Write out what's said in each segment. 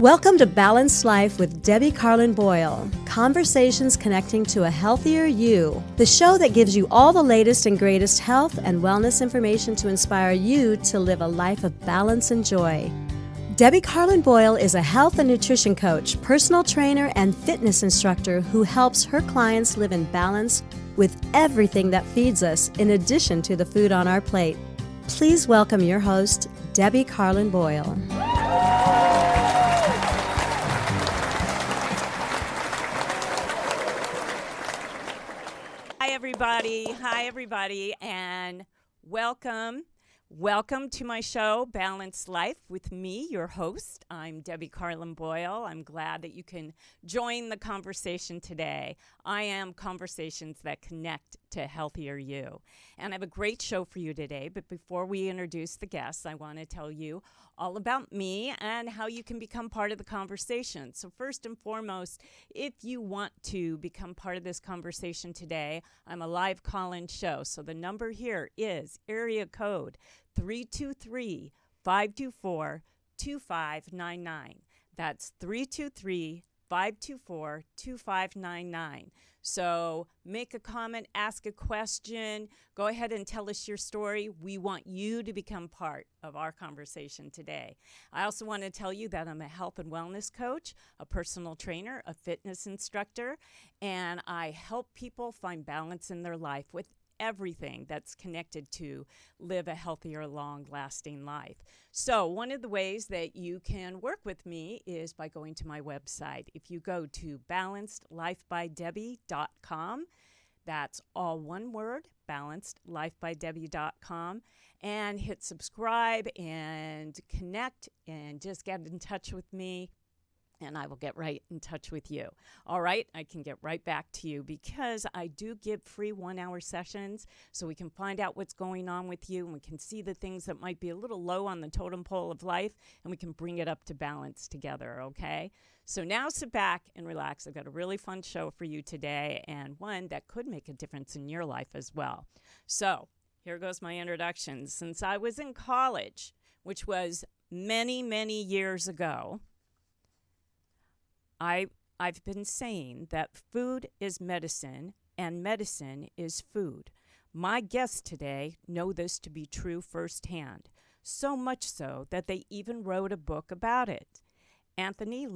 Welcome to Balanced Life with Debbie Carlin Boyle. Conversations connecting to a healthier you. The show that gives you all the latest and greatest health and wellness information to inspire you to live a life of balance and joy. Debbie Carlin Boyle is a health and nutrition coach, personal trainer, and fitness instructor who helps her clients live in balance with everything that feeds us, in addition to the food on our plate. Please welcome your host, Debbie Carlin Boyle. Hi, everybody, and welcome to my show, Balanced Life, with me, your host. I'm Debbie Carlin Boyle. I'm glad that you can join the conversation today. I am conversations that connect to healthier you. And I have a great show for you today, but before we introduce the guests, I want to tell you all about me and how you can become part of the conversation. So first and foremost, if you want to become part of this conversation today, I'm a live call-in show. So the number here is area code 323-524-2599. That's 323-524-2599. So make a comment, ask a question, go ahead and tell us your story. We want you to become part of our conversation today. I also want to tell you that I'm a health and wellness coach, a personal trainer, a fitness instructor, and I help people find balance in their life with everything that's connected to live a healthier, long-lasting life. So one of the ways that you can work with me is by going to my website. If you go to balancedlifebydebbie.com, that's all one word, balancedlifebydebbie.com, and hit subscribe and connect and just get in touch with me, and I will get right in touch with you. All right, I can get right back to you because I do give free 1-hour sessions so we can find out what's going on with you and we can see the things that might be a little low on the totem pole of life and we can bring it up to balance together, okay? So now sit back and relax. I've got a really fun show for you today and one that could make a difference in your life as well. So here goes my introduction. Since I was in college, which was many, many years ago, I've been saying that food is medicine and medicine is food. My guests today know this to be true firsthand, so much so that they even wrote a book about it. Anthony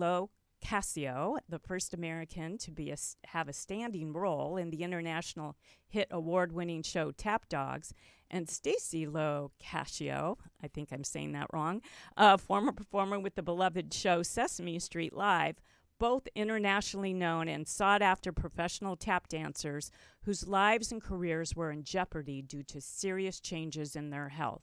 Cascio, the first American to have a standing role in the international hit award-winning show Tap Dogs, and Staci Cascio, I think I'm saying that wrong, a former performer with the beloved show Sesame Street Live, both internationally known and sought-after professional tap dancers whose lives and careers were in jeopardy due to serious changes in their health.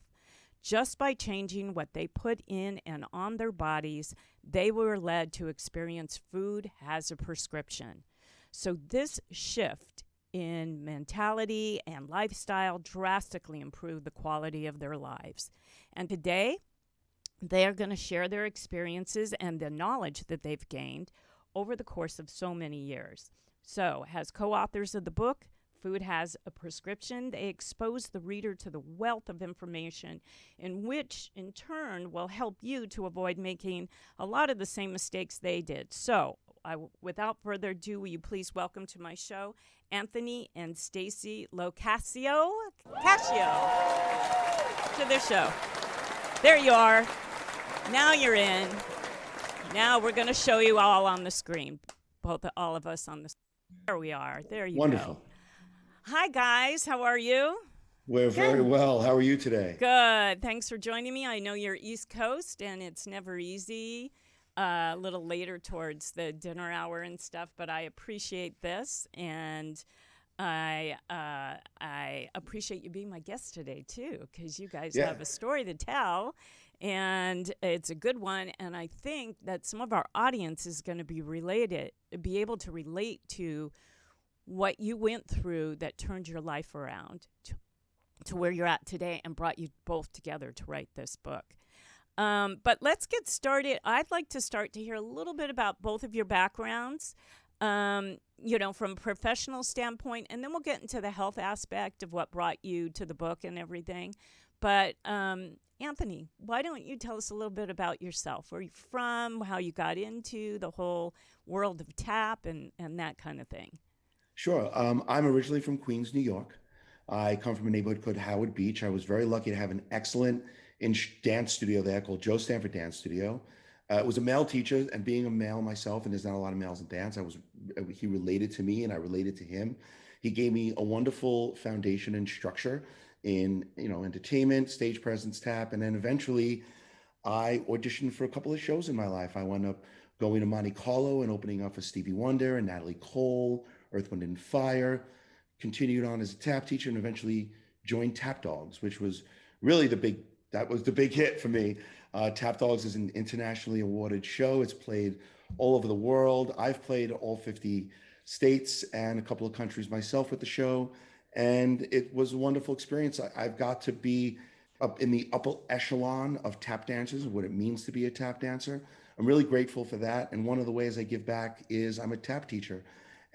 Just by changing what they put in and on their bodies, they were led to experience food as a prescription. So this shift in mentality and lifestyle drastically improved the quality of their lives. And today, they are going to share their experiences and the knowledge that they've gained over the course of so many years. So, as co-authors of the book, Food Has a Prescription, they expose the reader to the wealth of information in which, in turn, will help you to avoid making a lot of the same mistakes they did. So, without further ado, will you please welcome to my show Anthony and Staci Cascio to the show. There you are. Now you're in. Now we're going to show you all on the screen, all of us on the screen. There we are. There you Wonderful. go. Hi, guys. How are you? We're very well. How are you today? Good. Thanks for joining me. I know you're East Coast, and it's never easy, a little later towards the dinner hour and stuff, but I appreciate this, and I appreciate you being my guest today, too, because you guys have a story to tell. And it's a good one, and I think that some of our audience is going to be able to relate to what you went through that turned your life around to where you're at today and brought you both together to write this book. But let's get started. I'd like to start to hear a little bit about both of your backgrounds, from a professional standpoint, and then we'll get into the health aspect of what brought you to the book and everything. But Anthony, why don't you tell us a little bit about yourself? Where you from? How you got into the whole world of tap and that kind of thing? Sure. I'm originally from Queens, New York. I come from a neighborhood called Howard Beach. I was very lucky to have an excellent dance studio there called Joe Stanford Dance Studio. It was a male teacher, and being a male myself, and there's not a lot of males in dance, he related to me, and I related to him. He gave me a wonderful foundation and structure in entertainment, stage presence, tap, and then eventually I auditioned for a couple of shows in my life. I wound up going to Monte Carlo and opening up for Stevie Wonder and Natalie Cole, Earth, Wind, and Fire, continued on as a tap teacher, and eventually joined Tap Dogs, which was really that was the big hit for me. Tap Dogs is an internationally awarded show. It's played all over the world. I've played all 50 states and a couple of countries myself with the show. And it was a wonderful experience. I've got to be up in the upper echelon of tap dancers and what it means to be a tap dancer. I'm really grateful for that. And one of the ways I give back is I'm a tap teacher.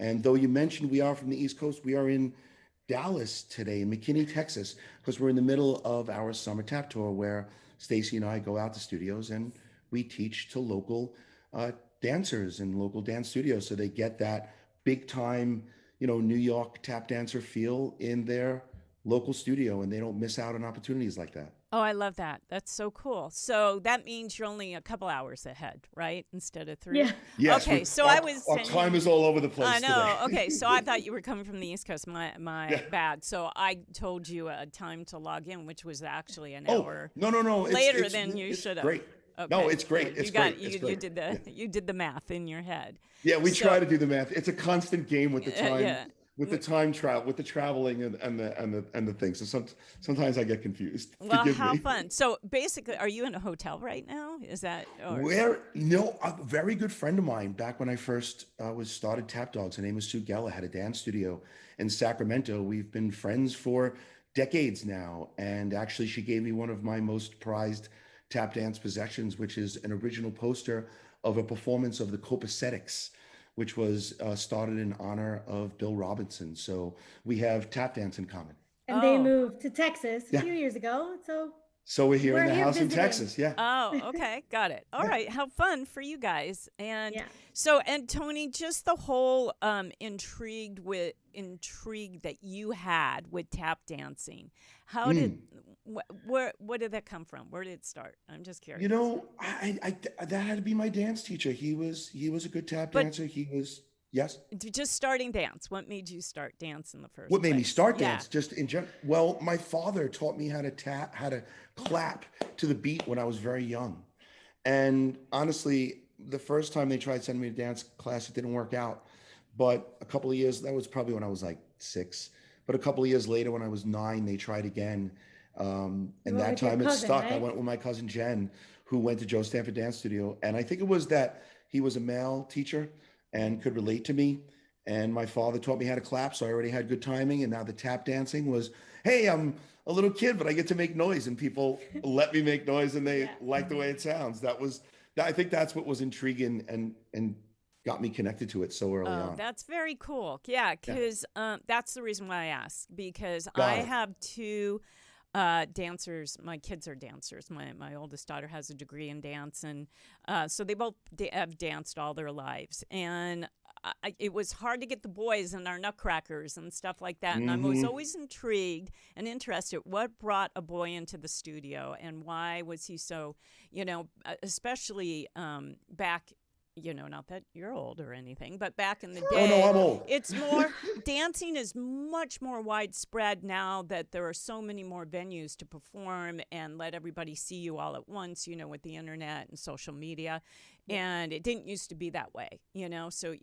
And though you mentioned we are from the East Coast, we are in Dallas today, in McKinney, Texas, because we're in the middle of our summer tap tour where Staci and I go out to studios and we teach to local dancers and local dance studios so they get that big time, New York tap dancer feel in their local studio and they don't miss out on opportunities like that. Oh, I love that. That's so cool. So that means you're only a couple hours ahead, right? Instead of three? Yeah. Yes, Okay, so our, I was our saying, time is all over the place I know. today. Okay, so I thought you were coming from the East Coast. My Yeah. bad. So I told you a time to log in, which was actually an Oh, hour no. later than you It's should have. great. Okay. No, it's great. Good. It's You got great. you, It's you great. did the Yeah. you did the math in your head. Yeah, we So try to do the math. It's a constant game with the time, yeah. with the time travel, with the traveling and the things. So sometimes I get confused. Well, Forgive how me. fun. So basically, are you in a hotel right now? Is that or A very good friend of mine back when I first was started Tap Dogs. Her name was Sue Geller, had a dance studio in Sacramento. We've been friends for decades now, and actually, she gave me one of my most prized tap dance possessions, which is an original poster of a performance of the Copacetics, which was started in honor of Bill Robinson. So we have tap dance in common. And they oh. moved to Texas a Yeah. few years ago. So So we're here in we're the here house in visiting. Texas. Yeah. Oh, okay. Got it. All Yeah. right. How fun for you guys. And Yeah. so, and Tony, just the whole intrigue that you had with tap dancing. How did Mm. where did that come from? Where did it start? I'm just curious. That had to be my dance teacher. He was a good tap But dancer. He was, yes. just starting dance. What made you start dance in the first What made me place? start Yeah. dance just in general? Well, my father taught me how to clap to the beat when I was very young. And honestly, the first time they tried sending me to dance class, it didn't work out. But a couple of years, that was probably when I was like 6. But a couple of years later, when I was 9, they tried again. You And went that with your time it cousin, stuck. I right? went with my cousin Jen, who went to Joe Stanford Dance Studio. And I think it was that he was a male teacher and could relate to me. And my father taught me how to clap, so I already had good timing. And now the tap dancing was, hey, I'm a little kid, but I get to make noise, and people let me make noise, and they Yeah. like the way it sounds. I think that's what was intriguing and got me connected to it so early Oh, on. that's very cool. Yeah, Yeah, because that's the reason why I asked. Because I got it. have two dancers. My kids are dancers. My oldest daughter has a degree in dance, and so they both have danced all their lives. And it was hard to get the boys and our nutcrackers and stuff like that. And I was Hmm. always intrigued and interested. What brought a boy into the studio, and why was he so, especially back. Not that you're old or anything, but back in the Oh no, day, I'm old. it's more dancing is much more widespread now that there are so many more venues to perform and let everybody see you all at once, with the internet and social media. And it didn't used to be that way, so we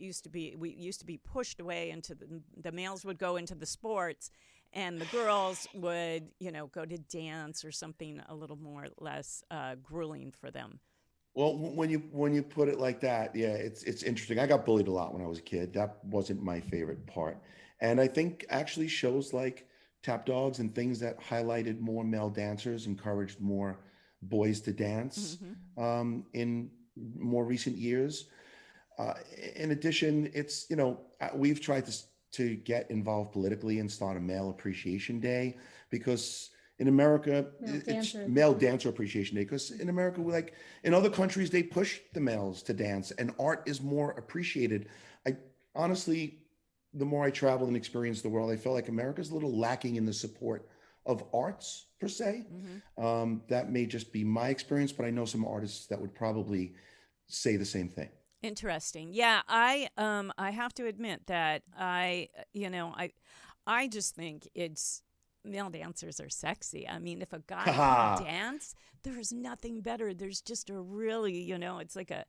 used to be pushed away into the males would go into the sports and the girls would, go to dance or something a little more less grueling for them. Well, when you put it like that, yeah, it's interesting. I got bullied a lot when I was a kid. That wasn't my favorite part. And I think actually shows like Tap Dogs and things that highlighted more male dancers, encouraged more boys to dance Hmm. in more recent years. Uh, in addition, we've tried to get involved politically and start a male appreciation day because In America, Male it's dancer Male appreciation. Dancer Appreciation Day, because in America, we like, in other countries, they push the males to dance, and art is more appreciated. I honestly, the more I travel and experience the world, I feel like America's a little lacking in the support of arts per se. Hmm. That may just be my experience, but I know some artists that would probably say the same thing. Interesting. Yeah, I have to admit that I just think it's male dancers are sexy. I mean, if a guy can Haha. dance, there's nothing better. There's just a really, it's like a,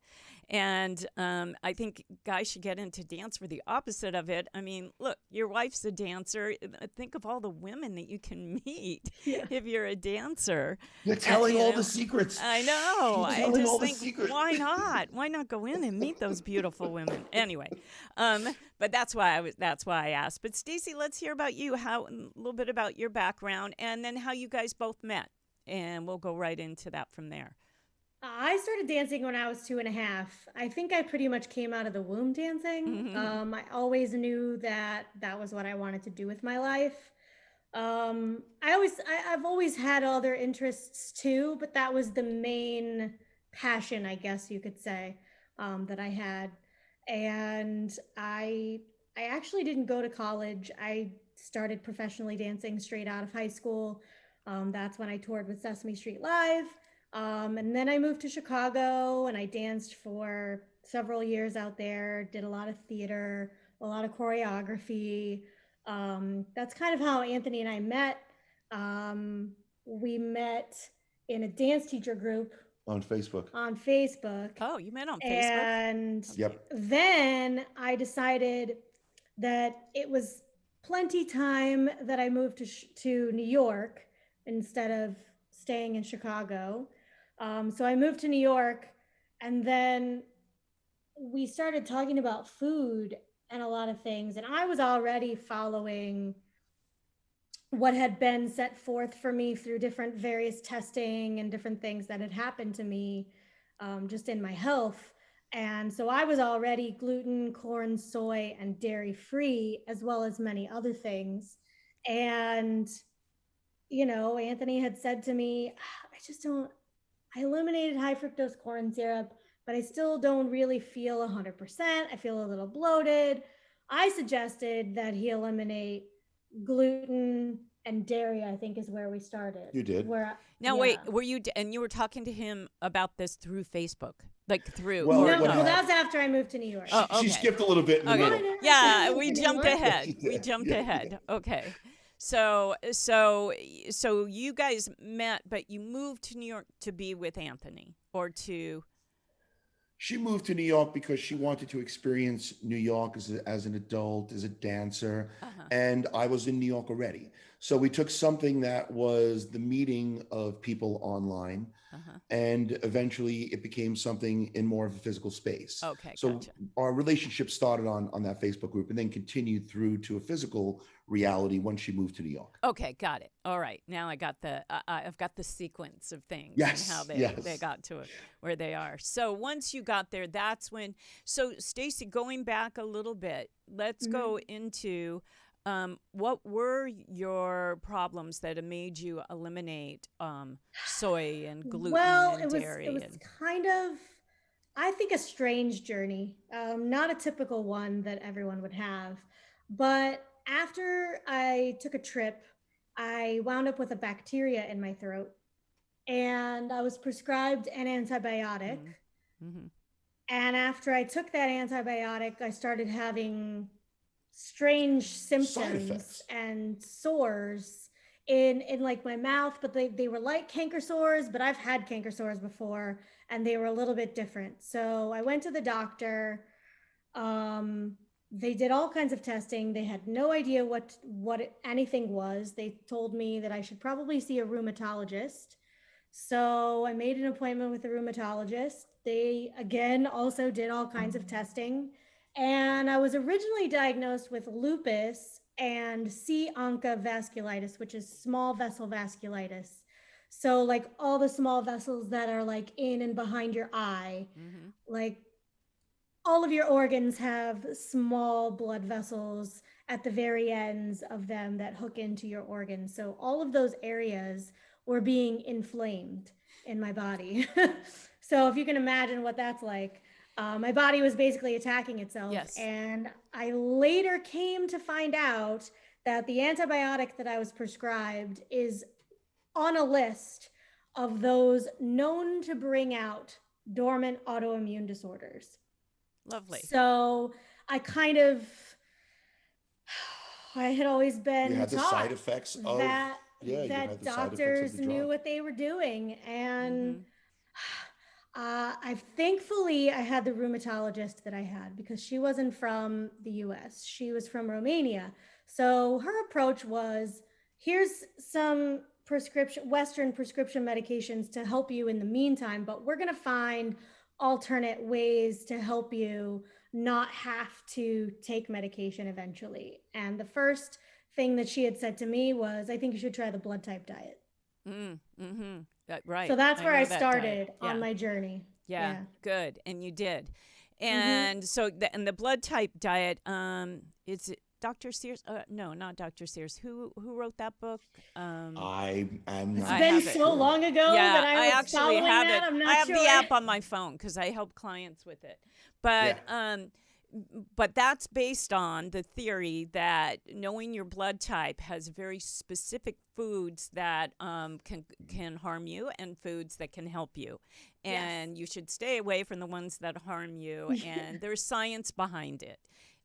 and I think guys should get into dance for the opposite of it. I mean, look, your wife's a dancer. Think of all the women that you can meet Yeah. if you're a dancer. You're telling You all know, the secrets. I know. She's I telling all just the think, secrets. why not? Why not go in and meet those beautiful women? Anyway, but that's why I asked. But Staci, let's hear about you. A little bit about your background, and then how you guys both met, and we'll go right into that from there. I started dancing when I was 2.5. I think I pretty much came out of the womb dancing. I always knew that that was what I wanted to do with my life. I've always had other interests too, but that was the main passion, I guess you could say, that I had. And I actually didn't go to college. I started professionally dancing straight out of high school. That's when I toured with Sesame Street Live. And then I moved to Chicago and I danced for several years out there, did a lot of theater, a lot of choreography. That's kind of how Anthony and I met. We met in a dance teacher group On Facebook. on Facebook. Oh, you met on Facebook? And Yep. then I decided that it was plenty time that I moved to New York instead of staying in Chicago. So I moved to New York, and then we started talking about food and a lot of things. And I was already following what had been set forth for me through different various testing and different things that had happened to me, just in my health. And so I was already gluten, corn, soy, and dairy free, as well as many other things. And, Anthony had said to me, I eliminated high fructose corn syrup, but I still don't really feel 100%. I feel a little bloated. I suggested that he eliminate gluten and dairy, I think, is where we started. You did. Now, Yeah. wait, and you were talking to him about this through Facebook? Like through? Well, or No, what well, happened- that was after I moved to New York. Oh, She okay. skipped a little bit in the Okay. middle. No, Yeah, I we moved to jumped New York. ahead. We Yeah. jumped Yeah. ahead. Okay. So you guys met, but you moved to New York to be with Anthony, or to? She moved to New York because she wanted to experience New York as an adult, as a dancer. Uh-huh. And I was in New York already. So we took something that was the meeting of people online, Uh-huh. and eventually it became something in more of a physical space. Okay, So gotcha. our relationship started on that Facebook group and then continued through to a physical reality once she moved to New York. Okay, got it. All right, now I've got the sequence of things Yes, and how they yes. got to it, where they are. So once you got there, that's when. So Staci, going back a little bit, let's go into what were your problems that have made you eliminate soy and gluten Well, and dairy? it was and, kind of, I think, a strange journey. Not a typical one that everyone would have. But after I took a trip, I wound up with a bacteria in my throat, and I was prescribed an antibiotic. mm-hmm. And after I took that antibiotic, I started having strange symptoms effects. and sores in like my mouth, but they were like canker sores, but I've had canker sores before and they were a little bit different. So I went to the doctor. They did all kinds of testing. They had no idea what anything was. They told me that I should probably see a rheumatologist. So I made an appointment with a rheumatologist. They, again, also did all kinds of testing. And I was originally diagnosed with lupus and C. onca vasculitis, which is small vessel vasculitis. So like all the small vessels that are like in and behind your eye, like all of your organs have small blood vessels, at the very ends of them that hook into your organs. So all of those areas were being inflamed in my body. So if you can imagine what that's like, my body was basically attacking itself. Yes. And I later came to find out that the antibiotic that I was prescribed is on a list of those known to bring out dormant autoimmune disorders. Lovely. So I had always been You had the taught side effects of that you had the side effects doctors of the knew drug. what they were doing. And thankfully I had the rheumatologist that I had, because she wasn't from the US. She was from Romania. So her approach was, here's some Western prescription medications to help you in the meantime, but we're going to find alternate ways to help you not have to take medication eventually. And the first thing that she had said to me was, I think you should try the blood type diet. Right. So that's where I know that started diet. on my journey. Yeah, good. And you did. And so the blood type diet, is it Dr. Sears? No, not Dr. Sears. Who wrote that book? I'm not. It's been so long ago that I was actually following have that. it. I'm not I have sure. the app on my phone because I help clients with it. But that's based on the theory that knowing your blood type has very specific foods that can harm you and foods that can help you. And you should stay away from the ones that harm you. And there's science behind it.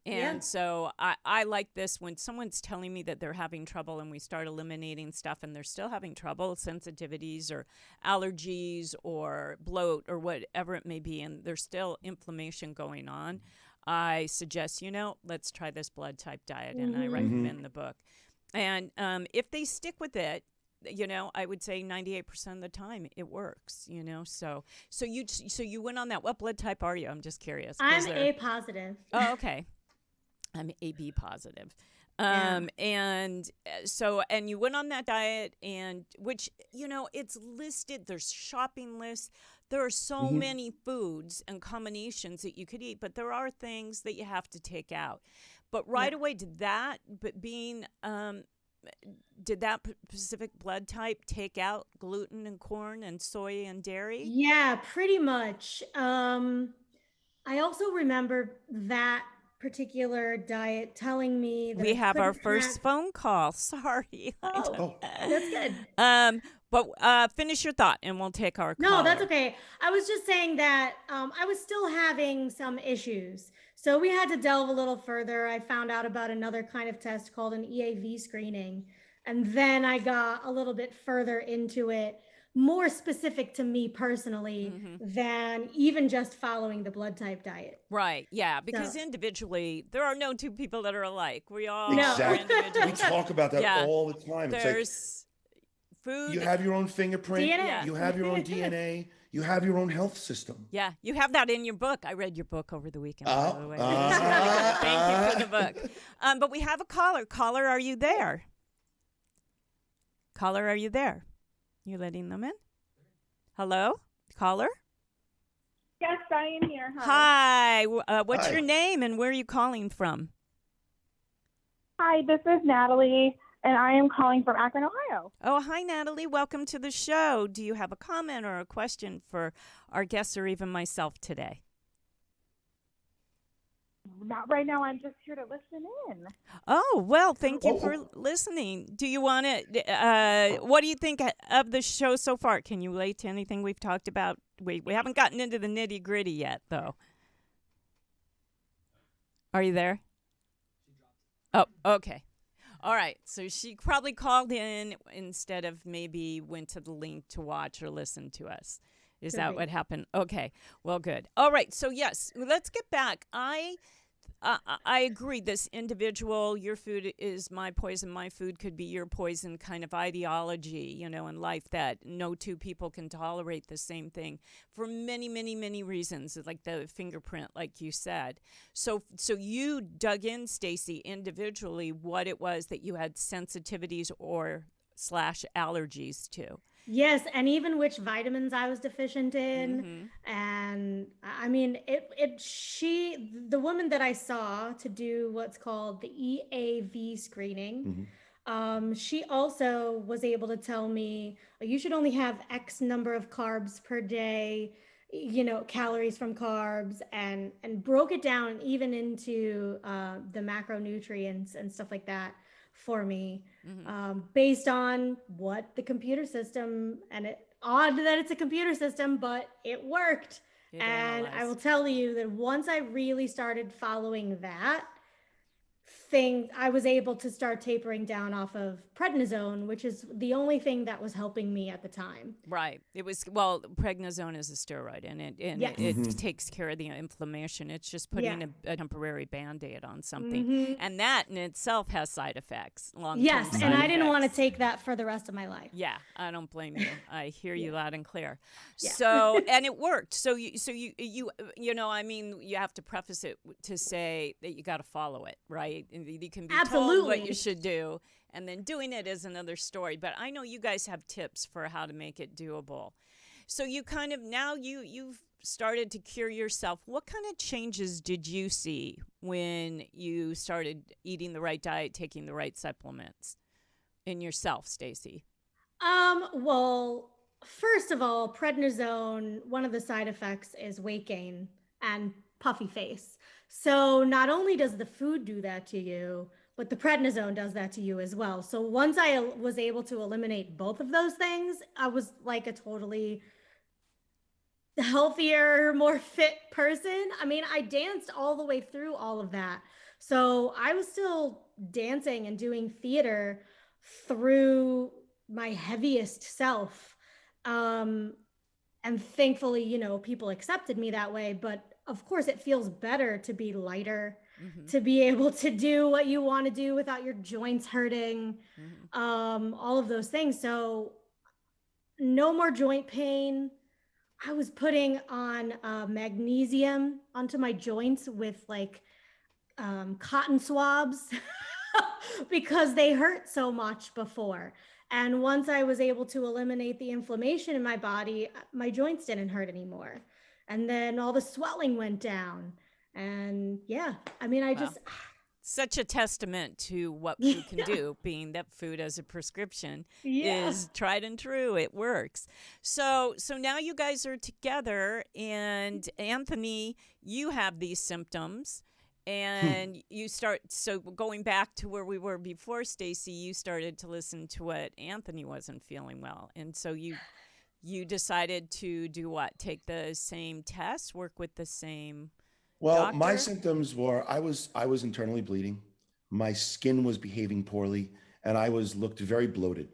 And so I like this when someone's telling me that they're having trouble and we start eliminating stuff and they're still having trouble, sensitivities or allergies or bloat or whatever it may be, and there's still inflammation going on. I suggest, let's try this blood type diet, and I recommend the book. And if they stick with it, I would say 98% of the time it works, So you went on that. What blood type are you? I'm just curious. I'm A positive. Oh, okay. I'm AB positive. And you went on that diet, and which, it's listed, there's shopping lists. There are so many foods and combinations that you could eat, but there are things that you have to take out. But right away, did that specific blood type take out gluten and corn and soy and dairy? Yeah, pretty much. I also remember that particular diet telling me that we have our first phone call. Sorry. That's good. But finish your thought and we'll take our No, caller. that's okay. I was just saying that I was still having some issues. So we had to delve a little further. I found out about another kind of test called an Eav screening. And then I got a little bit further into it, more specific to me personally than even just following the blood type diet. Right. Yeah. Because individually, there are no two people that are alike. We all Exactly. are individuals. We talk about that all the time. There's food. You have your own fingerprint. DNA. You have your own DNA. You have your own health system. Yeah. You have that in your book. I read your book over the weekend, by the way. Thank you for the book. But we have a caller. Caller, are you there? Caller, are you there? You're letting them in? Hello? Caller? Yes, I am here. Hi. What's Hi. your name and where are you calling from? Hi, this is Natalie, and I am calling from Akron, Ohio. Oh, hi, Natalie. Welcome to the show. Do you have a comment or a question for our guests or even myself today? Not right now. I'm just here to listen in. Oh, well, thank you for listening. Do you want to, what do you think of the show so far? Can you relate to anything we've talked about? We haven't gotten into the nitty gritty yet, though. Are you there? Oh, okay. All right. So she probably called in instead of maybe went to the link to watch or listen to us. Is that what happened? Okay. Well, good. All right. So, yes, let's get back. I agree. This individual, your food is my poison, my food could be your poison kind of ideology, in life that no two people can tolerate the same thing for many, many, many reasons, like the fingerprint, like you said. So you dug in, Staci, individually what it was that you had sensitivities or / allergies to. Yes, and even which vitamins I was deficient in. And I mean, the woman that I saw to do what's called the EAV screening, she also was able to tell me you should only have X number of carbs per day, calories from carbs, and broke it down even into the macronutrients and stuff like that for me, based on what the computer system, and it odd that it's a computer system, but it worked. And I will tell you that once I really started following that thing, I was able to start tapering down off of prednisone, which is the only thing that was helping me at the time. Right. It was, well, prednisone is a steroid, and it takes care of the inflammation. It's just putting a temporary Band-Aid on something. And that in itself has side effects, long-term Yes, side and I effects. didn't want to take that for the rest of my life. Yeah, I don't blame you. I hear you loud and clear. Yeah. So, and it worked. So you I mean, you have to preface it to say that you got to follow it, right? And you can be told what you should do, and then doing it is another story. But I know you guys have tips for how to make it doable. So you kind of, now you've started to cure yourself. What kind of changes did you see when you started eating the right diet, taking the right supplements in yourself, Staci? Well, first of all, prednisone, one of the side effects is weight gain and puffy face. So not only does the food do that to you, but the prednisone does that to you as well. So once I was able to eliminate both of those things, I was like a totally healthier, more fit person. I mean, I danced all the way through all of that. So I was still dancing and doing theater through my heaviest self. And thankfully, people accepted me that way. But of course, it feels better to be lighter, to be able to do what you want to do without your joints hurting, all of those things. So no more joint pain. I was putting on magnesium onto my joints with like cotton swabs because they hurt so much before. And once I was able to eliminate the inflammation in my body, my joints didn't hurt anymore. And then all the swelling went down. And yeah, I mean, just such a testament to what food can do, being that food as a prescription is tried and true. It works. So now you guys are together, and Anthony, you have these symptoms, and you start, so going back to where we were before, Staci, you started to listen to what Anthony wasn't feeling well. And so you decided to do what? Take the same test, work with the same doctor? My symptoms were I was internally bleeding. My skin was behaving poorly, and I looked very bloated.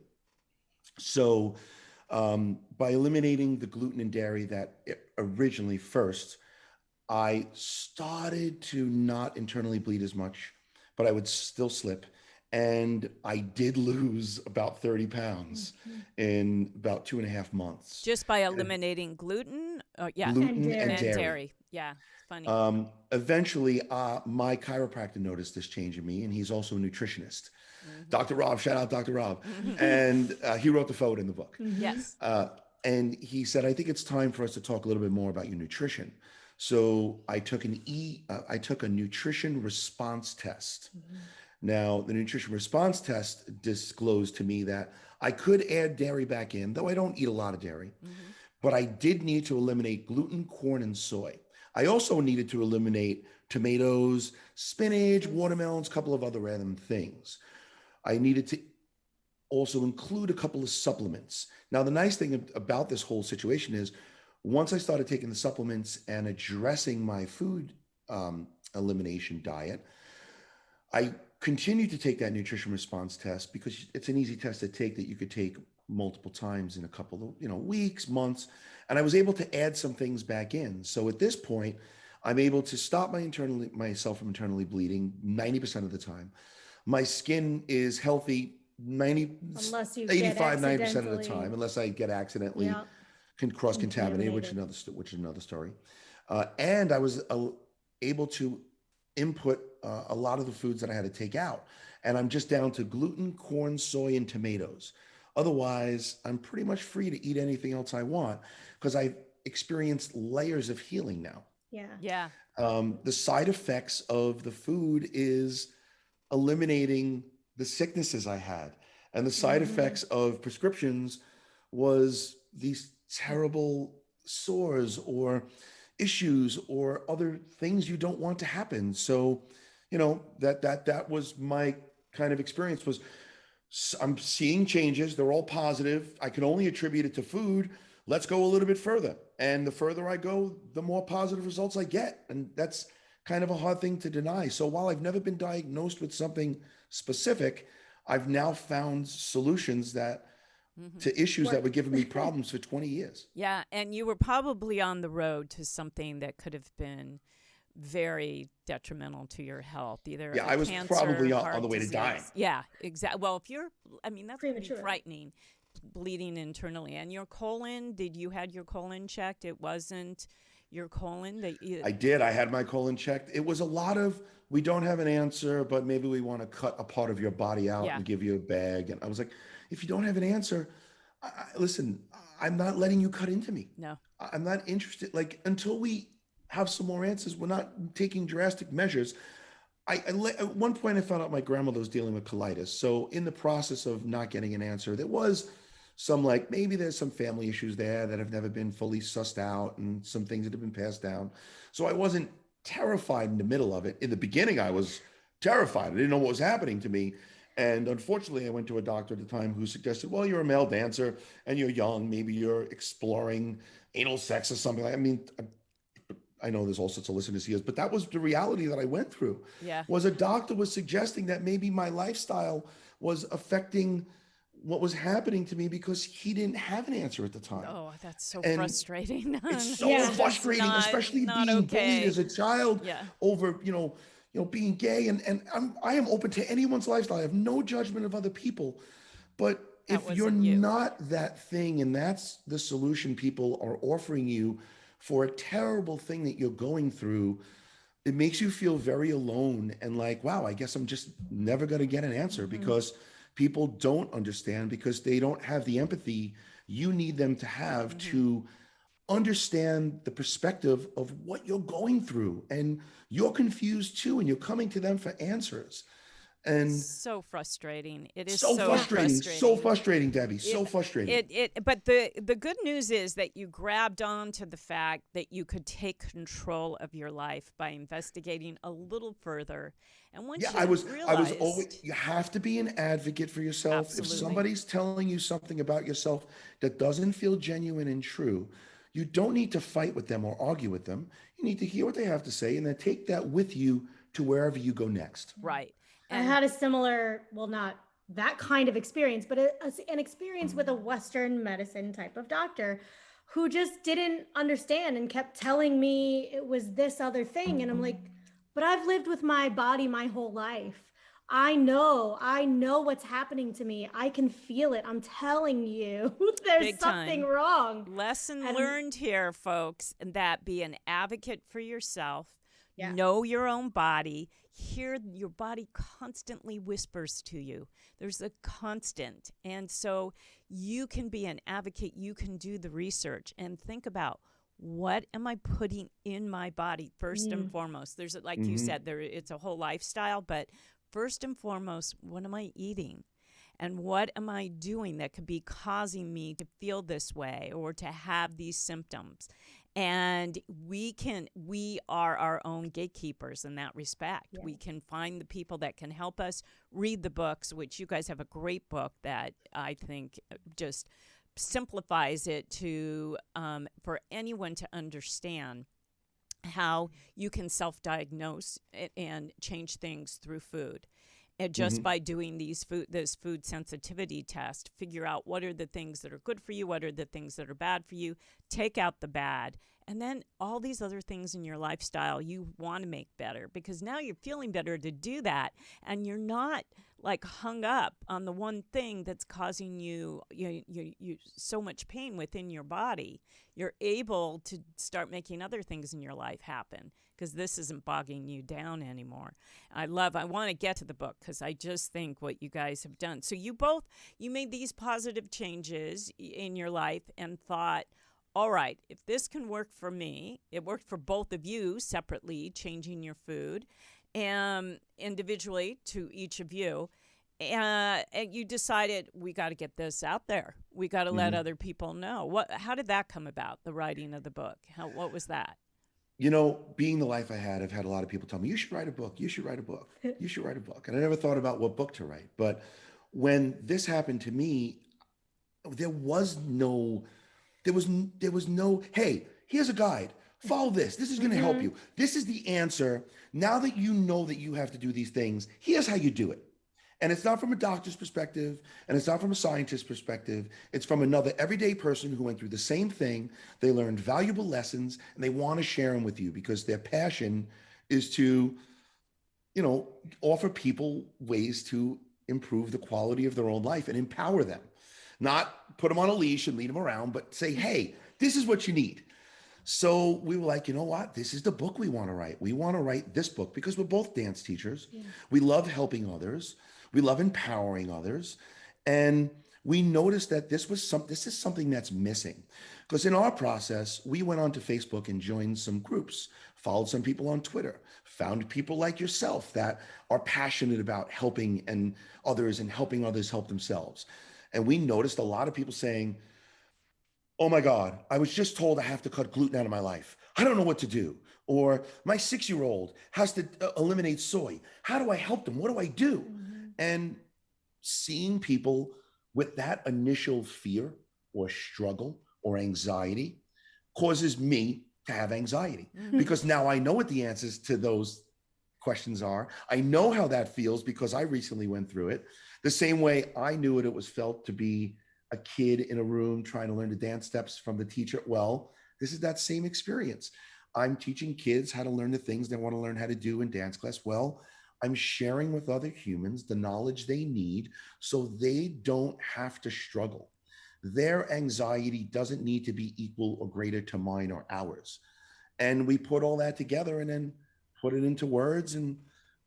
So by eliminating the gluten and dairy that originally first, I started to not internally bleed as much, but I would still slip. And I did lose about 30 pounds in about 2.5 months. Just by eliminating gluten? Gluten and dairy. Yeah, funny. Eventually, my chiropractor noticed this change in me, and he's also a nutritionist. Dr. Rob, shout out Dr. Rob. And he wrote the foreword in the book. Yes. And he said, I think it's time for us to talk a little bit more about your nutrition. So I took a nutrition response test. Now, the nutrition response test disclosed to me that I could add dairy back in, though I don't eat a lot of dairy, but I did need to eliminate gluten, corn, and soy. I also needed to eliminate tomatoes, spinach, watermelons, a couple of other random things. I needed to also include a couple of supplements. Now, the nice thing about this whole situation is once I started taking the supplements and addressing my food elimination diet, I continued to take that nutrition response test because it's an easy test to take that you could take multiple times in a couple of weeks, months, and I was able to add some things back in. So at this point, I'm able to stop myself from internally bleeding 90% of the time. My skin is healthy 85-90% of the time, unless I get accidentally cross-contaminated, which is another story. And I was able to input a lot of the foods that I had to take out. And I'm just down to gluten, corn, soy, and tomatoes. Otherwise, I'm pretty much free to eat anything else I want because I've experienced layers of healing now. Yeah. Yeah. The side effects of the food is eliminating the sicknesses I had. And the side effects of prescriptions was these terrible sores or issues or other things you don't want to happen. So, that was my kind of experience was I'm seeing changes. They're all positive. I can only attribute it to food. Let's go a little bit further. And the further I go, the more positive results I get. And that's kind of a hard thing to deny. So while I've never been diagnosed with something specific, I've now found solutions that to issues that were giving me problems for 20 years. Yeah, and you were probably on the road to something that could have been very detrimental to your health, either Yeah, a I was cancer, probably on heart the way to disease. dying. Yeah, exactly. Well, if you're, that's pretty Premature. frightening, bleeding internally. And your colon, did you had your colon checked? It wasn't your colon that you... I did. I had my colon checked. It was a lot of, we don't have an answer, but maybe we want to cut a part of your body out Yeah. and give you a bag. And I was like, if you don't have an answer, listen, I'm not letting you cut into me. No. I'm not interested. Like, until we have some more answers, we're not taking drastic measures. At one point, I found out my grandmother was dealing with colitis. So in the process of not getting an answer, there was some, like, maybe there's some family issues there that have never been fully sussed out and some things that have been passed down. So I wasn't terrified in the middle of it. In the beginning, I was terrified. I didn't know what was happening to me. And unfortunately, I went to a doctor at the time who suggested, well, you're a male dancer and you're young. Maybe you're exploring anal sex or something. I know there's all sorts of listeners here, but that was the reality that I went through. Yeah. Was a doctor was suggesting that maybe my lifestyle was affecting what was happening to me because he didn't have an answer at the time. Oh, that's so And frustrating. It's so Yeah. frustrating, especially being bullied as a child Yeah. over, being gay. And I am open to anyone's lifestyle. I have no judgment of other people. But That if you're wasn't you. not that thing, and that's the solution people are offering you for a terrible thing that you're going through, it makes you feel very alone and like, wow, I guess I'm just never going to get an answer because people don't understand, because they don't have the empathy you need them to have to understand the perspective of what you're going through. And you're confused too, and you're coming to them for answers. And So frustrating. It is so frustrating, Debbie. So frustrating. But the good news is that you grabbed on to the fact that you could take control of your life by investigating a little further. And once I was realized, always, you have to be an advocate for yourself. Absolutely. If somebody's telling you something about yourself that doesn't feel genuine and true, you don't need to fight with them or argue with them. You need to hear what they have to say and then take that with you to wherever you go next. right. I had a similar, well, not that kind of experience, but an experience with a Western medicine type of doctor who just didn't understand and kept telling me it was this other thing. And I'm like, but I've lived with my body my whole life. I know what's happening to me. I can feel it. I'm telling you, there's Big something time. wrong. Lesson And- learned here, folks, that be an advocate for yourself. Yeah. Know your own body. Hear your body constantly whispers to you. There's a constant. And so you can be an advocate. You can do the research and think about, what am I putting in my body first and foremost? There's, like you said, it's a whole lifestyle, but first and foremost, what am I eating? And what am I doing that could be causing me to feel this way or to have these symptoms? And we are our own gatekeepers in that respect. Yeah. We can find the people that can help us, read the books, which you guys have a great book that I think just simplifies it to for anyone to understand how you can self-diagnose and change things through food. And just by doing this food sensitivity test, figure out what are the things that are good for you, what are the things that are bad for you, take out the bad, and then all these other things in your lifestyle you want to make better, because now you're feeling better to do that, and you're not like hung up on the one thing that's causing you so much pain within your body. You're able to start making other things in your life happen, because this isn't bogging you down anymore. I want to get to the book, because I just think what you guys have done. So you made these positive changes in your life and thought, all right, if this can work for me, it worked for both of you separately, changing your food, and individually to each of you. And you decided we got to get this out there. We got to let other people know. How did that come about? The writing of the book. What was that? Being the life I had, I've had a lot of people tell me, you should write a book. You should write a book. You should write a book. And I never thought about what book to write. But when this happened to me, there was no, hey, here's a guide. Follow this. This is going to help you. This is the answer. Now that you know that you have to do these things, here's how you do it. And it's not from a doctor's perspective, and it's not from a scientist's perspective. It's from another everyday person who went through the same thing. They learned valuable lessons, and they want to share them with you because their passion is to, offer people ways to improve the quality of their own life and empower them. Not put them on a leash and lead them around, but say, hey, this is what you need. So we were like, you know what? This is the book we want to write. We want to write this book because we're both dance teachers. Yeah. We love helping others. We love empowering others. And we noticed that this is something that's missing. Because in our process, we went onto Facebook and joined some groups, followed some people on Twitter, found people like yourself that are passionate about helping others and helping others help themselves. And we noticed a lot of people saying, oh my God, I was just told I have to cut gluten out of my life. I don't know what to do. Or my 6-year-old has to eliminate soy. How do I help them? What do I do? And seeing people with that initial fear or struggle or anxiety causes me to have anxiety because now I know what the answers to those questions are. I know how that feels because I recently went through it. The same way I knew what it was felt to be a kid in a room trying to learn the dance steps from the teacher. Well, this is that same experience. I'm teaching kids how to learn the things they want to learn how to do in dance class. Well, I'm sharing with other humans the knowledge they need so they don't have to struggle. Their anxiety doesn't need to be equal or greater to mine or ours. And we put all that together and then put it into words and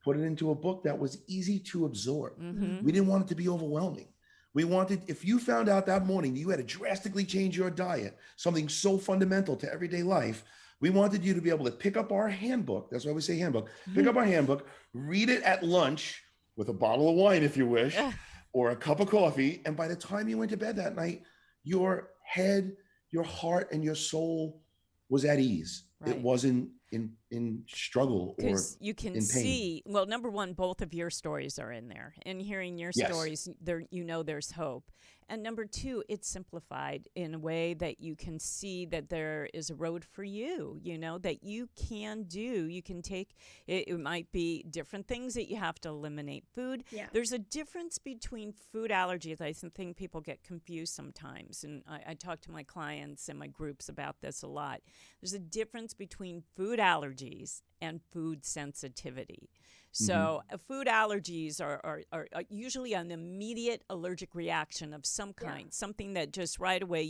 put it into a book that was easy to absorb. We didn't want it to be overwhelming. We wanted, if you found out that morning you had to drastically change your diet, something so fundamental to everyday life, we wanted you to be able to pick up our handbook. That's why we say handbook. Pick up our handbook, read it at lunch with a bottle of wine, if you wish, or a cup of coffee. And by the time you went to bed that night, your head, your heart, and your soul was at ease. Right. It wasn't in struggle or you can see, well, number one, both of your stories are in there. And hearing your stories, there, there's hope. And number two, it's simplified in a way that you can see that there is a road for you, that you can do. You can take, it might be different things that you have to eliminate. Food, there's a difference between food allergies. I think people get confused sometimes. And I talk to my clients and my groups about this a lot. There's a difference between food allergies and food sensitivity. So food allergies are usually an immediate allergic reaction of some kind, something that just right away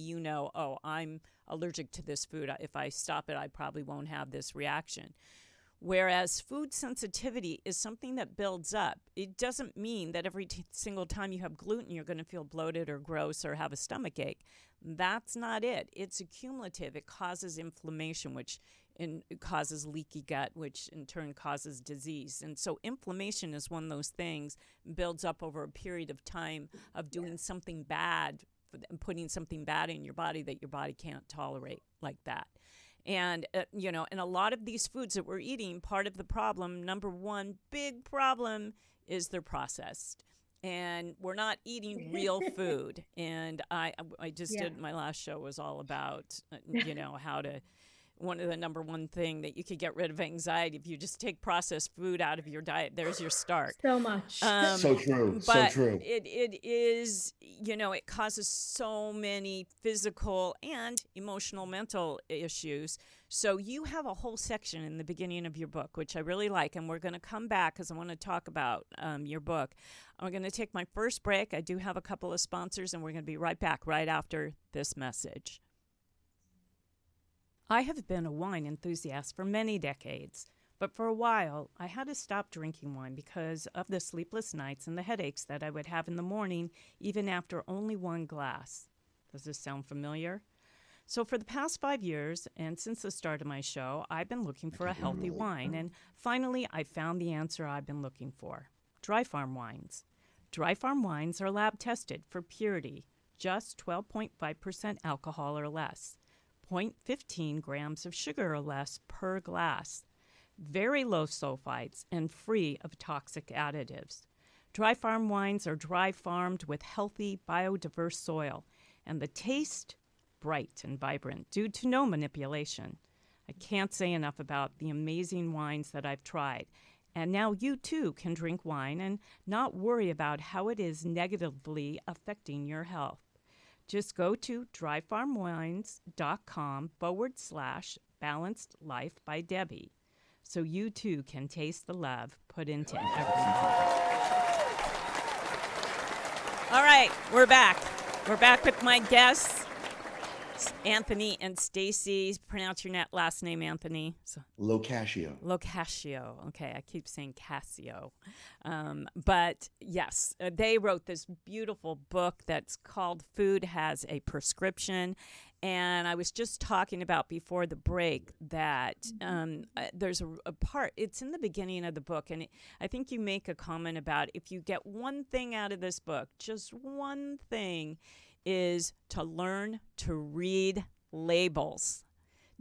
oh, I'm allergic to this food. If I stop it, I probably won't have this reaction. Whereas food sensitivity is something that builds up. It doesn't mean that every single time you have gluten, you're going to feel bloated or gross or have a stomach ache. That's not it. It's accumulative. It causes inflammation, which it causes leaky gut, which in turn causes disease. And so inflammation is one of those things, builds up over a period of time of doing something bad, putting something bad in your body that your body can't tolerate like that. And, and a lot of these foods that we're eating, part of the problem, number one big problem, is they're processed. And we're not eating real food. And I just did, my last show was all about, how to, one of the number one thing that you could get rid of anxiety if you just take processed food out of your diet. There's your start. So much. So true. But so true. It is, it causes so many physical and emotional, mental issues. So you have a whole section in the beginning of your book, which I really like. And we're going to come back because I want to talk about your book. I'm going to take my first break. I do have a couple of sponsors, and we're going to be right back right after this message. I have been a wine enthusiast for many decades, but for a while I had to stop drinking wine because of the sleepless nights and the headaches that I would have in the morning, even after only one glass. Does this sound familiar? So for the past 5 years, and since the start of my show, I've been looking for a healthy wine. And finally, I found the answer I've been looking for: dry farm wines. Dry farm wines are lab tested for purity, just 12.5% alcohol or less, 0.15 grams of sugar or less per glass, very low sulfites, and free of toxic additives. Dry farm wines are dry farmed with healthy, biodiverse soil, and the taste, bright and vibrant due to no manipulation. I can't say enough about the amazing wines that I've tried. And now you too can drink wine and not worry about how it is negatively affecting your health. Just go to dryfarmwines.com/balanced life by Debbie so you too can taste the love put into everything. All right, we're back. We're back with my guests, Anthony and Staci. Pronounce your last name, Anthony. Cascio. Cascio. Okay, I keep saying Cascio. But yes, they wrote this beautiful book that's called Food Has a Prescription. And I was just talking about before the break that there's a part, it's in the beginning of the book, and I think you make a comment about if you get one thing out of this book, just one thing, is to learn to read labels.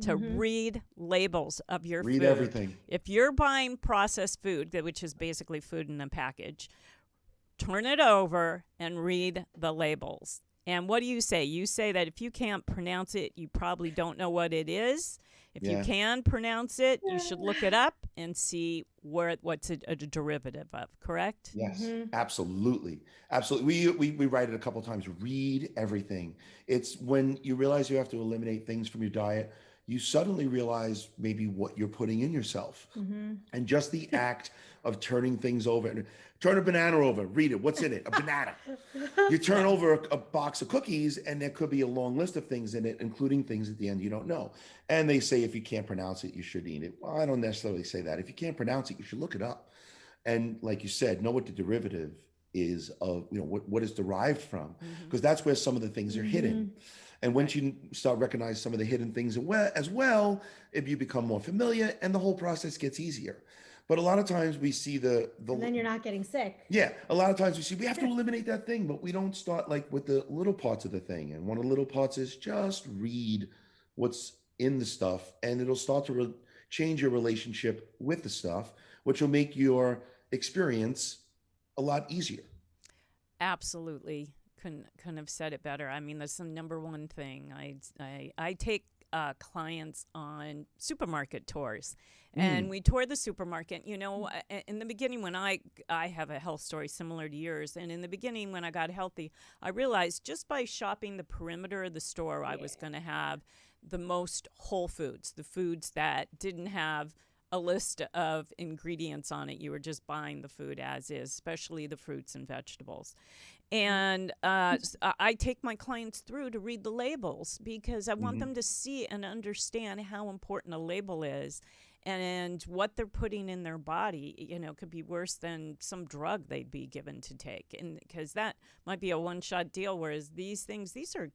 To read labels of your food. Read everything. If you're buying processed food, which is basically food in a package, turn it over and read the labels. And what do you say? You say that if you can't pronounce it, you probably don't know what it is. If you can pronounce it, you should look it up and see what's a derivative of, correct? Yes, absolutely. Absolutely. We write it a couple of times. Read everything. It's when you realize you have to eliminate things from your diet, you suddenly realize maybe what you're putting in yourself. And just the act of turning things over. Turn a banana over, read it. What's in it? A banana. You turn over a box of cookies and there could be a long list of things in it, including things at the end you don't know. And they say if you can't pronounce it, you should eat it. Well, I don't necessarily say that. If you can't pronounce it, you should look it up. And like you said, know what the derivative is of, what is derived from, because that's where some of the things are hidden. And once you start recognizing some of the hidden things as well, if you become more familiar and the whole process gets easier. But a lot of times we see and then you're not getting sick. Yeah. A lot of times we have to eliminate that thing, but we don't start like with the little parts of the thing. And one of the little parts is just read what's in the stuff, and it'll start to change your relationship with the stuff, which will make your experience a lot easier. Absolutely. Couldn't have said it better. I mean, that's the number one thing. I take clients on supermarket tours, and we tour the supermarket. In the beginning, when I have a health story similar to yours, and in the beginning when I got healthy, I realized just by shopping the perimeter of the store, I was going to have the most whole foods, the foods that didn't have a list of ingredients on it. You were just buying the food as is, especially the fruits and vegetables. And I take my clients through to read the labels because I want them to see and understand how important a label is, and what they're putting in their body, could be worse than some drug they'd be given to take. And because that might be a one-shot deal, whereas these are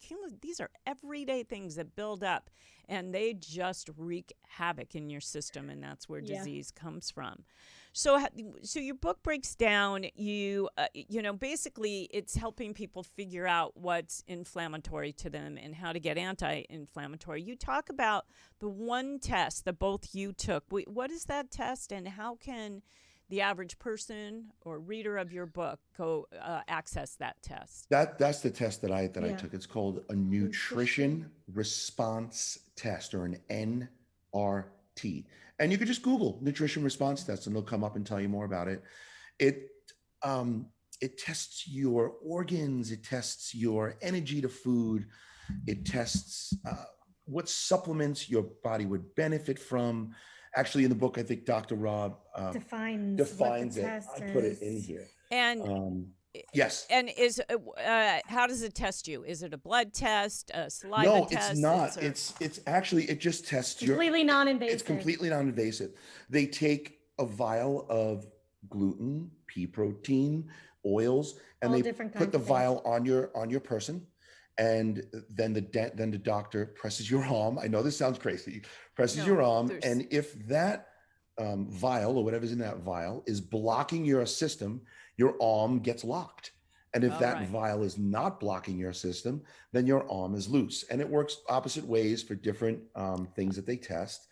everyday things that build up, and they just wreak havoc in your system, and that's where disease comes from. So your book breaks down, basically it's helping people figure out what's inflammatory to them and how to get anti-inflammatory. You talk about the one test that both you took. What is that test, and how can the average person or reader of your book go access that test? That's the test that I took. It's called a nutrition response test, or an NRT. And you could just Google nutrition response test and they'll come up and tell you more about it. It tests your organs. It tests your energy to food. It tests what supplements your body would benefit from. Actually, in the book, I think Dr. Rob defines it. I put it in here. And yes. And how does it test you? Is it a blood test, a saliva test? No, it's not. It's actually, it just tests completely non-invasive. It's completely non-invasive. They take a vial of gluten, pea protein, oils, and they put the vial on your person, and then the doctor presses your arm. I know this sounds crazy. Presses No, your arm, there's- and if that vial or whatever's in that vial is blocking your system, your arm gets locked. And if All that right. vial is not blocking your system, then your arm is loose. And it works opposite ways for different things that they test.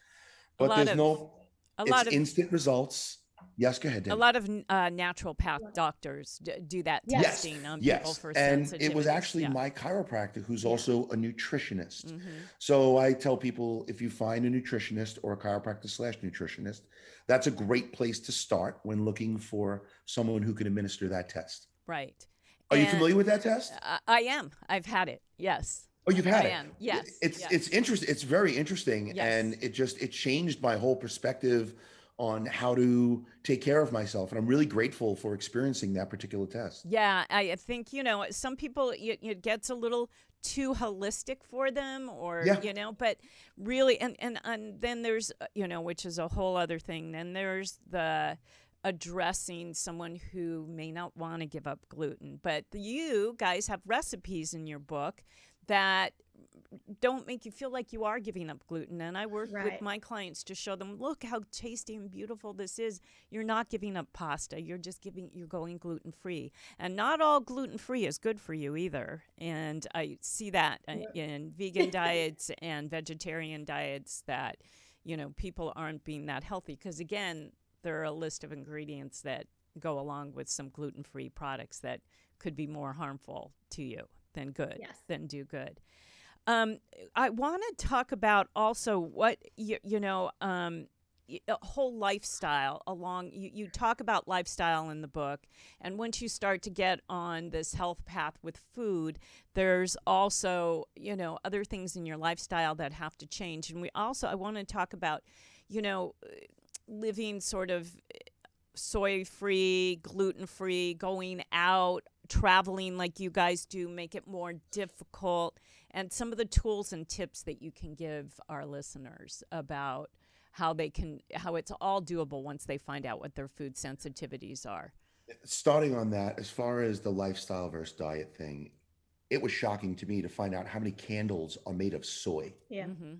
But lot there's of- no, a it's lot of instant results. Yes, go ahead, a Debbie. lot of naturopath doctors do that Yes. testing on people Yes, for and sensitivity. it was actually Yeah. my chiropractor who's also a nutritionist. Mhm. So I tell people, if you find a nutritionist or a chiropractor / nutritionist, that's a great place to start when looking for someone who can administer that test. Right. Are you And familiar with that test? I am. I've had it. Yes. Oh, you've had I it. am. Yes. It's yes. interesting. It's very interesting, Yes. and it changed my whole perspective on how to take care of myself. And I'm really grateful for experiencing that particular test. Yeah, I think, some people, it gets a little too holistic for them or, Yeah. but really, and then there's, which is a whole other thing. Then there's the addressing someone who may not want to give up gluten. But you guys have recipes in your book that don't make you feel like you are giving up gluten. And I work with Right. my clients to show them, look how tasty and beautiful this is. You're not giving up pasta. You're going gluten free. And not all gluten free is good for you either. And I see that in vegan diets and vegetarian diets that, people aren't being that healthy. Because again, there are a list of ingredients that go along with some gluten free products that could be more harmful to you than good, Yes. than do good. I want to talk about also what a whole lifestyle along. You talk about lifestyle in the book, and once you start to get on this health path with food, there's also other things in your lifestyle that have to change. And I want to talk about living sort of soy-free, gluten-free, going out, traveling like you guys do, make it more difficult, and some of the tools and tips that you can give our listeners about how it's all doable once they find out what their food sensitivities are. Starting on that, as far as the lifestyle versus diet thing, it was shocking to me to find out how many candles are made of soy. Yeah. Mm-hmm.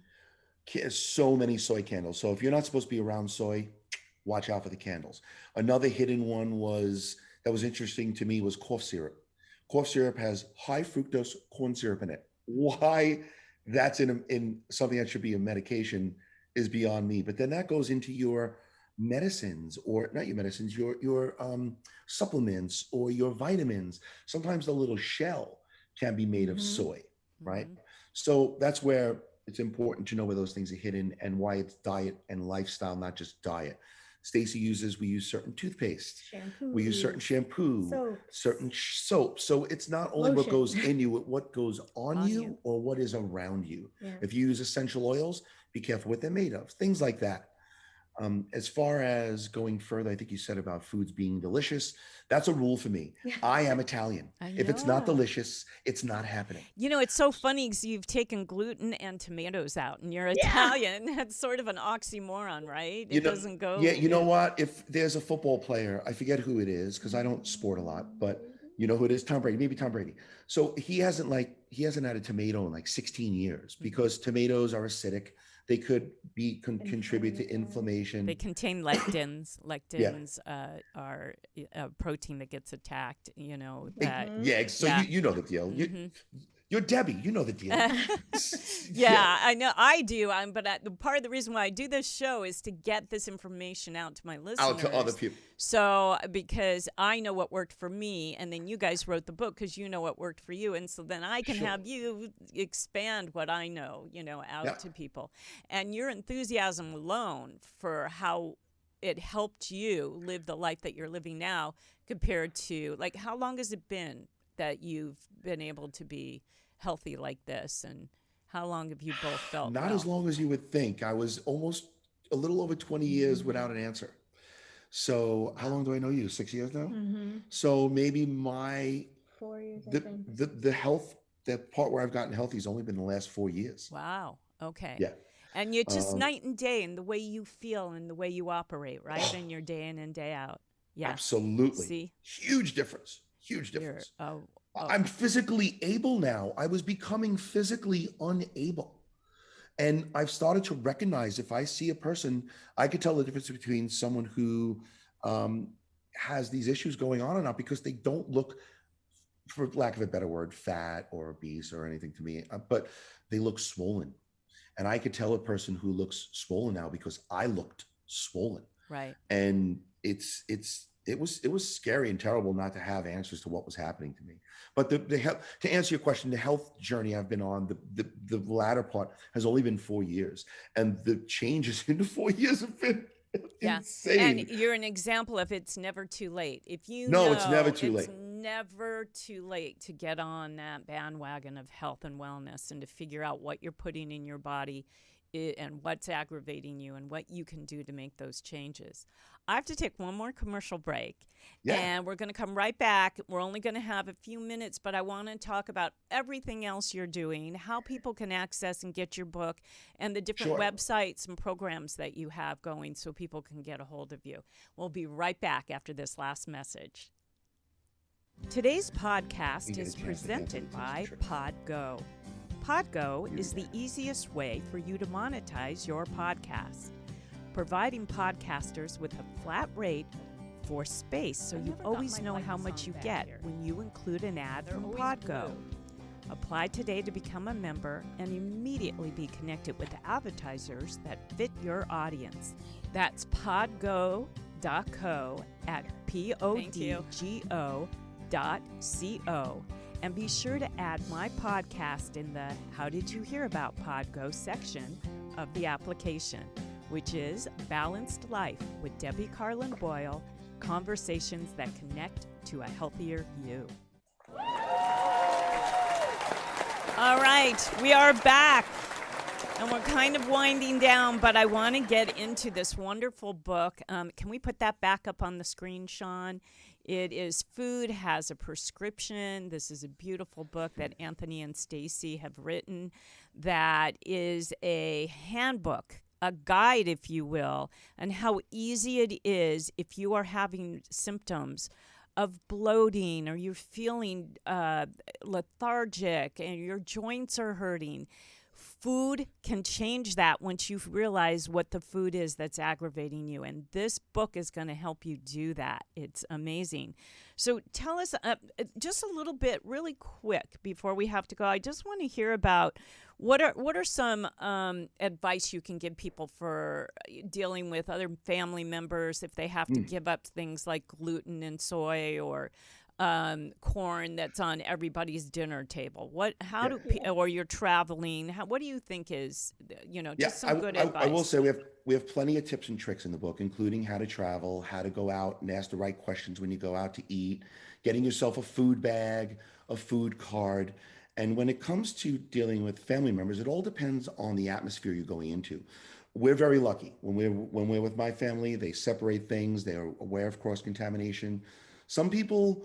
So many soy candles. So if you're not supposed to be around soy, watch out for the candles. Another hidden one that was interesting to me was cough syrup. Cough syrup has high fructose corn syrup in it. Why that's in something that should be a medication is beyond me. But then that goes into your medicines, or not your medicines, your supplements or your vitamins. Sometimes the little shell can be made of soy, right? Mm-hmm. So that's where it's important to know where those things are hidden and why it's diet and lifestyle, not just diet. Staci we use certain toothpaste. Shampoo. We use certain shampoo, Soaps. certain soap. So it's not only what Lotion. goes in you, what goes on On you you. or what is around you. Yeah. If you use essential oils, be careful what they're made of, things like that. As far as going further, I think you said about foods being delicious. That's a rule for me. Yeah. I am Italian. I If it's not know. delicious, it's not happening. It's so funny because you've taken gluten and tomatoes out, and you're Yeah. Italian. That's sort of an oxymoron, right? It doesn't go. Yeah, you know what? If there's a football player, I forget who it is because I don't sport a lot, but you know who it is? Tom Brady, maybe Tom Brady. So he hasn't had a tomato in like 16 years because tomatoes are acidic. They could contribute to inflammation. They contain lectins. Lectins are a protein that gets attacked. That. Yeah, so Yeah. You know the deal. You're Debbie. You know the deal. Yeah, I know. I do. But the part of the reason why I do this show is to get this information out to my listeners. Out to other people. So, because I know what worked for me, and then you guys wrote the book because you know what worked for you. And so then I can Sure. have you expand what I know, out to people. And your enthusiasm alone for how it helped you live the life that you're living now compared to, like, how long has it been that you've been able to be healthy like this, and how long have you both felt Not well? as long as you would think. I was almost a little over 20 years without an answer. So how long do I know you? 6 years now? So maybe 4 years, I think. the health, the part where I've gotten healthy has only been the last 4 years. Wow. Okay. Yeah. And you're just night and day in the way you feel and the way you operate, right? And you're day in and day out. Yeah. Absolutely. See? Huge difference. Huge You're difference. I'm physically able now. I was becoming physically unable. And I've started to recognize if I see a person, I could tell the difference between someone who um, has these issues going on or not because they don't look, for lack of a better word, fat or obese or anything to me, but they look swollen. And I could tell a person who looks swollen now because I looked swollen. Right. And it was scary and terrible not to have answers to what was happening to me. But to answer your question, the health journey I've been on, the latter part has only been 4 years, and the changes in the 4 years have been insane. And you're an example of it's never too late. If you No, know, it's never too it's late. never too late to get on that bandwagon of health and wellness and to figure out what you're putting in your body and what's aggravating you and what you can do to make those changes. I have to take one more commercial break, and we're going to come right back. We're only going to have a few minutes, but I want to talk about everything else you're doing, how people can access and get your book, and the different websites and programs that you have going so people can get a hold of you. We'll be right back after this last message. Today's podcast is presented by PodGo. PodGo is the easiest way for you to monetize your podcast, providing podcasters with a flat rate for space so you always know how much you get when you include an ad from PodGo. Apply today to become a member and immediately be connected with advertisers that fit your audience. That's podgo.co at podgo.co. And be sure to add my podcast in the How Did You Hear About PodGo section of the application, which is Balanced Life with Debbie Carlin Boyle, conversations that connect to a healthier you. All right, we are back, and we're kind of winding down, but I want to get into this wonderful book. Can we put that back up on the screen, Sean? It is Food Has a Prescription. This is a beautiful book that Anthony and Staci have written that is a handbook, a guide, if you will, and how easy it is if you are having symptoms of bloating or you're feeling lethargic and your joints are hurting. Food can change that once you realize what the food is that's aggravating you. And this book is going to help you do that. It's amazing. So tell us just a little bit really quick before we have to go. I just want to hear about what are some advice you can give people for dealing with other family members if they have to give up things like gluten and soy or corn that's on everybody's dinner table. Or you're traveling? What do you think is, just some good advice? I will say we have plenty of tips and tricks in the book, including how to travel, how to go out and ask the right questions when you go out to eat, getting yourself a food bag, a food card. And when it comes to dealing with family members, it all depends on the atmosphere you're going into. We're very lucky. When we're with my family, they separate things. They are aware of cross-contamination. Some people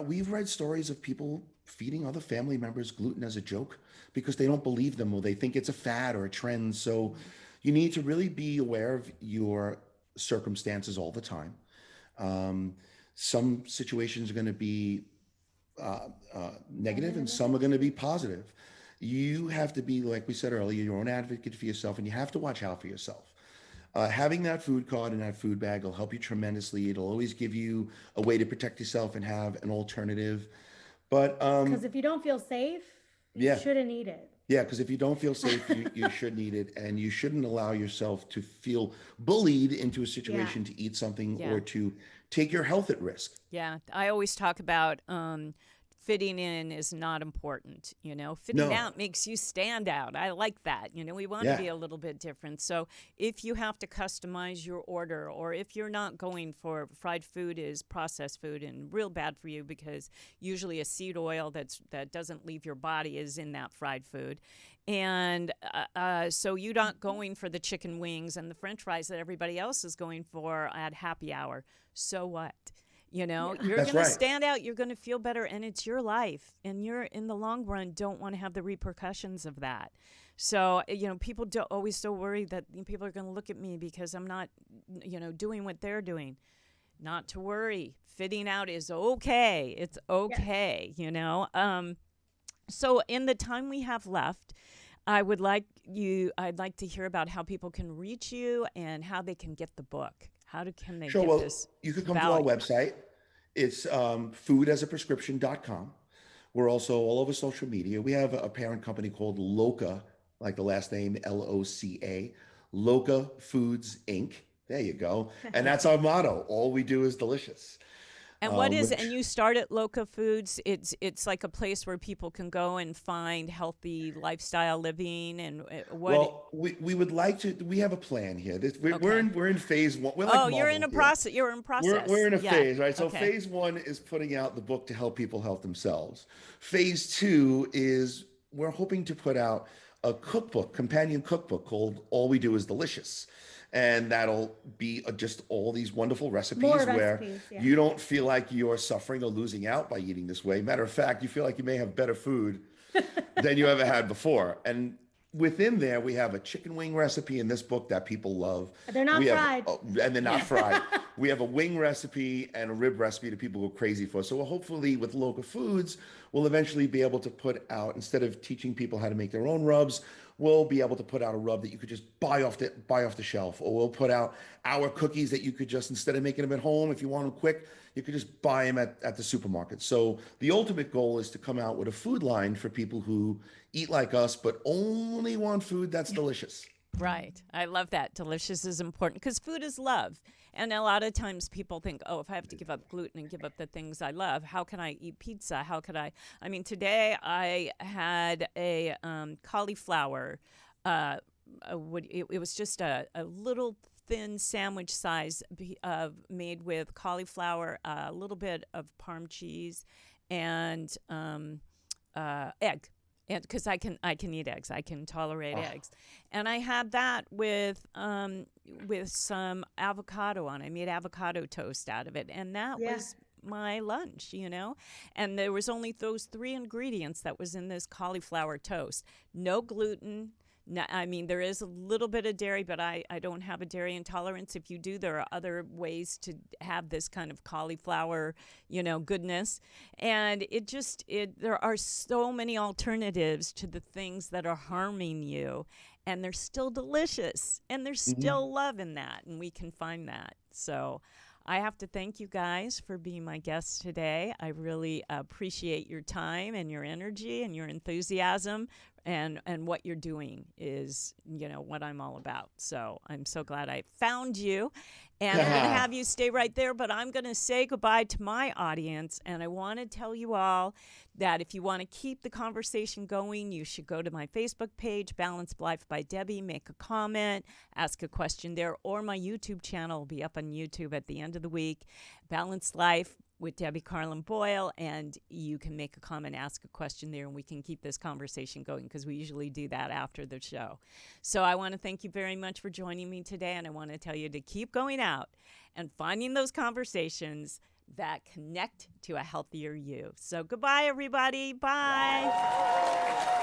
we've read stories of people feeding other family members gluten as a joke because they don't believe them or they think it's a fad or a trend. So you need to really be aware of your circumstances all the time. Some situations are going to be negative and some are going to be positive. You have to be, like we said earlier, your own advocate for yourself, and you have to watch out for yourself. Having that food card and that food bag will help you tremendously. It'll always give you a way to protect yourself and have an alternative. But because if you don't feel safe, you shouldn't eat it. Yeah, because if you don't feel safe, you shouldn't eat it, and you shouldn't allow yourself to feel bullied into a situation to eat something or to take your health at risk. Yeah, I always talk about fitting in is not important. Fitting out makes you stand out. I like that. We want to be a little bit different. So if you have to customize your order, or if you're not going for fried food is processed food and real bad for you because usually a seed oil that doesn't leave your body is in that fried food. And so you're not going for the chicken wings and the French fries that everybody else is going for at happy hour. So what? You're going to stand out, you're going to feel better, and it's your life. And you're, in the long run, don't want to have the repercussions of that. So, people always so worried that people are going to look at me because I'm not, doing what they're doing. not to worry. Fitting out is okay. It's okay, you know. So in the time we have left, I'd like to hear about how people can reach you and how they can get the book. Can they Sure. get Well, this you could come to our value? website. It's foodasaprescription.com. We're also all over social media. We have a parent company called Loca, like the last name Loca, Loca Foods Inc. There you go. And that's our motto. All we do is delicious. And and you start at Loca Foods. It's like a place where people can go and find healthy lifestyle living. And Well, we would like to. We have a plan here. We're in phase one. We're like you're in a Marvel here. process. You're in process. We're in a phase, right? So Okay. phase one is putting out the book to help people help themselves. Phase two is we're hoping to put out a cookbook, companion cookbook called All We Do Is Delicious. And that'll be just all these wonderful recipes where you don't feel like you're suffering or losing out by eating this way. Matter of fact, you feel like you may have better food than you ever had before. And within there, we have a chicken wing recipe in this book that people love. They're not fried. And they're not fried. We have a wing recipe and a rib recipe that people go crazy for. So hopefully with Local Foods, we'll eventually be able to put out, instead of teaching people how to make their own rubs, we'll be able to put out a rub that you could just buy off the shelf. Or we'll put out our cookies that you could just, instead of making them at home, if you want them quick, you could just buy them at the supermarket. So the ultimate goal is to come out with a food line for people who eat like us, but only want food that's delicious. Right. I love that. Delicious is important because food is love. And a lot of times people think, oh, if I have to give up gluten and give up the things I love, how can I eat pizza? How could I? I mean, today I had a cauliflower. It was just a little thin sandwich size made with cauliflower, a little bit of Parm cheese, and egg. And because I can eat eggs, I can tolerate eggs, and I had that with some avocado on. I made avocado toast out of it, and that was my lunch, you know. And there was only those 3 ingredients that was in this cauliflower toast. No gluten. No, I mean, there is a little bit of dairy, but I don't have a dairy intolerance. If you do, there are other ways to have this kind of cauliflower, you know, goodness. And there are so many alternatives to the things that are harming you, and they're still delicious, and there's still love in that, and we can find that. So I have to thank you guys for being my guests today. I really appreciate your time and your energy and your enthusiasm, and what you're doing is, you know, what I'm all about. So I'm so glad I found you, and I'm going to have you stay right there, but I'm going to say goodbye to my audience, and I want to tell you all that if you want to keep the conversation going, you should go to my Facebook page, Balanced Life by Debbie, make a comment, ask a question there, or my YouTube channel will be up on YouTube at the end of the week, Balanced Life with Debbie Carlin Boyle, and you can make a comment, ask a question there, and we can keep this conversation going because we usually do that after the show. So I want to thank you very much for joining me today, and I want to tell you to keep going out and finding those conversations that connect to a healthier you. So goodbye, everybody. Bye.